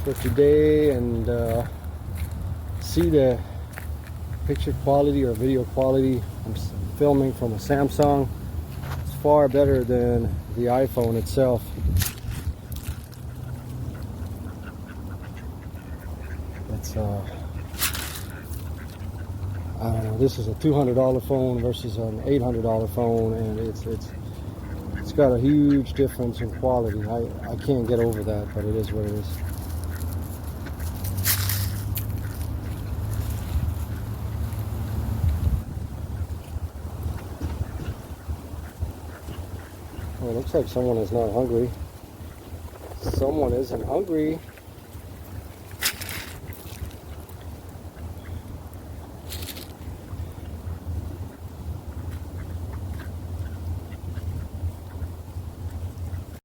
for today and see the picture quality or video quality. I'm filming from a Samsung. It's far better than the iPhone itself. It's I don't know, this is a $200 phone versus an $800 phone, and it's got a huge difference in quality. I can't get over that, but it is what it is. Well, it looks like someone is not hungry. Someone isn't hungry.